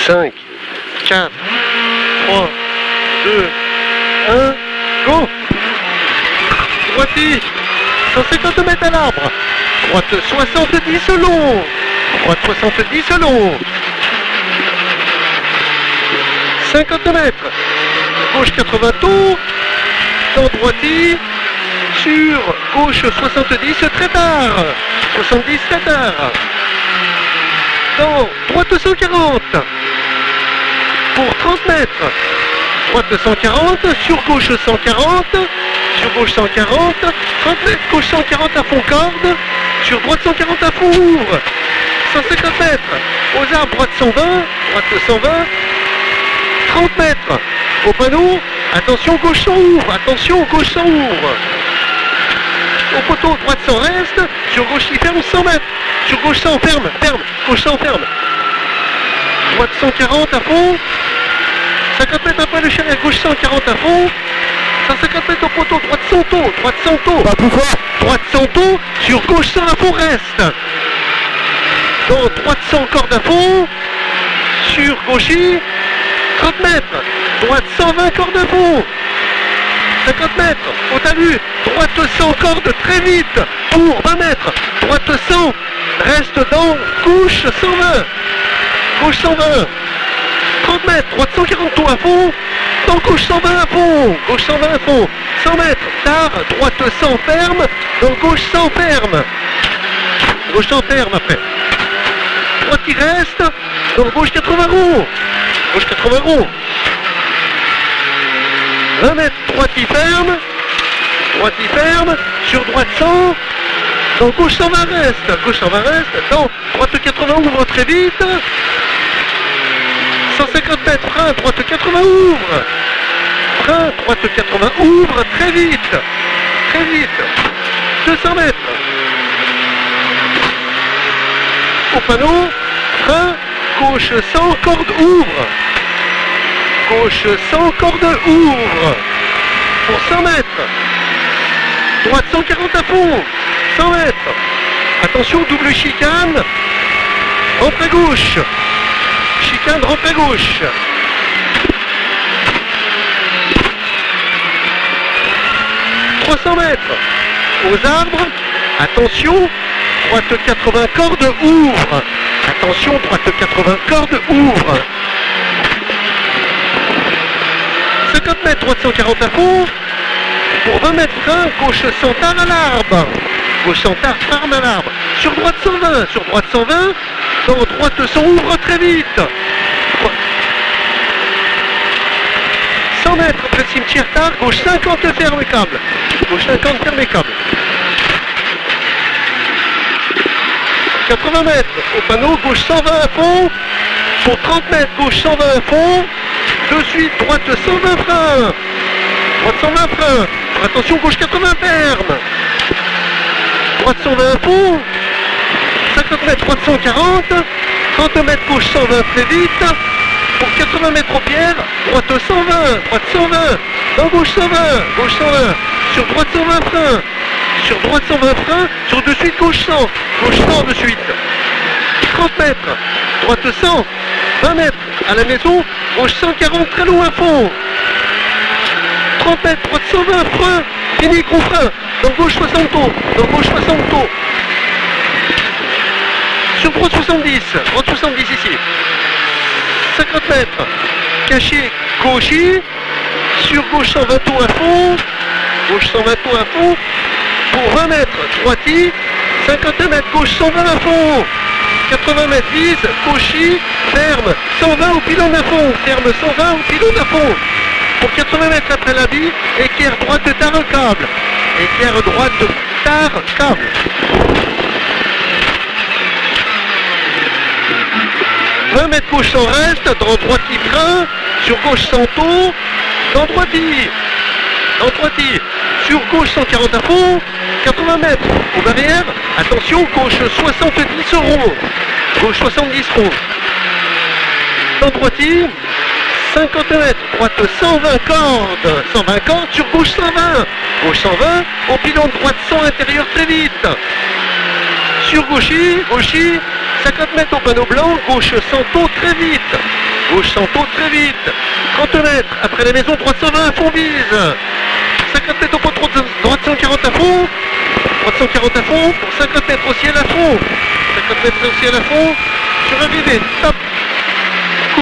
5, 4, 3, 2, 1, go! Droiti, 150 mètres à l'arbre. Droite 70 long. Droite 70 long. 50 mètres. Gauche 80 tours. Dans droiti. Sur gauche 70 très tard. 70 très tard. Dans droite 140. Pour 30 mètres. Droite 140. Sur gauche 140. Sur gauche 140. 30 mètres. Gauche 140 à fond corde. Sur droite 140 à fond ouvre. 150 mètres. Aux arbres droite 120. Droite 120. 30 mètres. Au panneau. Attention gauche 100 ouvre. Attention gauche 100 ouvre. Au poteau droite 100 reste. Sur gauche il ferme 100 mètres. Sur gauche 100 ferme. Ferme. Gauche 100 ferme. Droite 140 à fond. 50 mètres après le chariot. Gauche 140 à fond. 150 mètres au poteau. Droite 100 taux. Droite 100 taux. Pas plus fort. Droite 100 taux. Sur gauche 100 à fond reste. Dans droite 100 corde à fond. Sur gauchy. 30 mètres. Droite 120 corde à fond. 50 mètres. Au talus. Droite 100 corde très vite. Pour 20 mètres. Droite 100. Reste dans gauche 120. Gauche 120. 30 mètres. Droite 140 tours à fond. Dans gauche 120 à fond. Gauche 120 à fond. 100 mètres. Tard. Droite 100 ferme. Dans gauche 100 ferme. Gauche 100 ferme après. Droite qui reste. Dans gauche 80 roues. Gauche 80 roues. 20 mètres. Droite qui ferme. Droite qui ferme. Sur droite 100. Dans gauche 120 reste. Gauche 120 reste. Dans droite 80 ouvre très vite. 150 mètres. Frein. Droite 80 ouvre. Frein. Droite 80 ouvre très vite. Très vite. 200 mètres. Au panneau. Frein. Gauche 100 corde ouvre. Gauche 100 corde ouvre. Pour 100 mètres. Droite 140 à fond. 100 mètres. Attention, double chicane. Rentre à gauche. Chicane, rentre à gauche. « 300 mètres. Aux arbres. Attention. Droite 80 corde ouvre. Attention, droite 80 corde ouvre. 50 mètres, droite 140 à fond. Pour 20 mètres, frein, gauche 100 tard à l'arbre. Gauche 100 tard, ferme à l'arbre. Sur droite 120, sur droite 120. Dans droite 100 ouvre très vite. 100 mètres après le cimetière tard, gauche 50 ferme câble. Gauche 50 ferme câble. 80 mètres au panneau, gauche 120 à fond. Pour 30 mètres, gauche 120 à fond. De suite, droite 120 frein. Droite 120 frein. Attention, gauche 80 ferme. Droite 120 à fond. 50 mètres, droite 140. 30 mètres, gauche 120 très vite. Pour 80 mètres aux pierres, droite 120. Droite 120. Dans gauche 120. Gauche 120. Sur droite 120 frein. Sur droite 120 frein. Sur de suite, gauche 100. Gauche 100 de suite. 30 mètres. Droite 100. 20 mètres. À la maison. Gauche 140 très loin à fond. 30 mètres. Droite 120 frein. Fini gros frein. Dans gauche 60 taux. Dans gauche 60 taux. Sur droite 70. Droite 70 ici. 50 mètres. Caché gauchy. Sur gauche 120 taux à fond. Gauche 120 taux à fond. Pour 20 mètres. Droiti. 50 mètres. Gauche 120 à fond. 80 mètres vise. Gauchy. Ferme. 120 au pylône à fond. Ferme 120 au pylône à fond. Pour 80 mètres après l'habit. Équerre droite de tard câble. Équerre droite de tard câble. 20 mètres gauche sans reste, dans droite qui frein, sur gauche 100 taux, dans droiti, sur gauche 140 à fond, 80 mètres aux barrières, attention, gauche 70 rond, gauche 70 rond, dans droiti, 50 mètres, droite 120 cordes, sur gauche 120, au pylône droite 100 intérieur très vite, sur gauchy, 50 mètres au panneau blanc, gauche 100 taux très vite. Gauche 100 très vite. 30 mètres. Après la maison, droite 120 à fond vise. 50 mètres au pot, droite 140 à fond. Droite 140 à fond. Pour 50 mètres au ciel à fond. 50 mètres au ciel à fond. Sur un vivet. Top.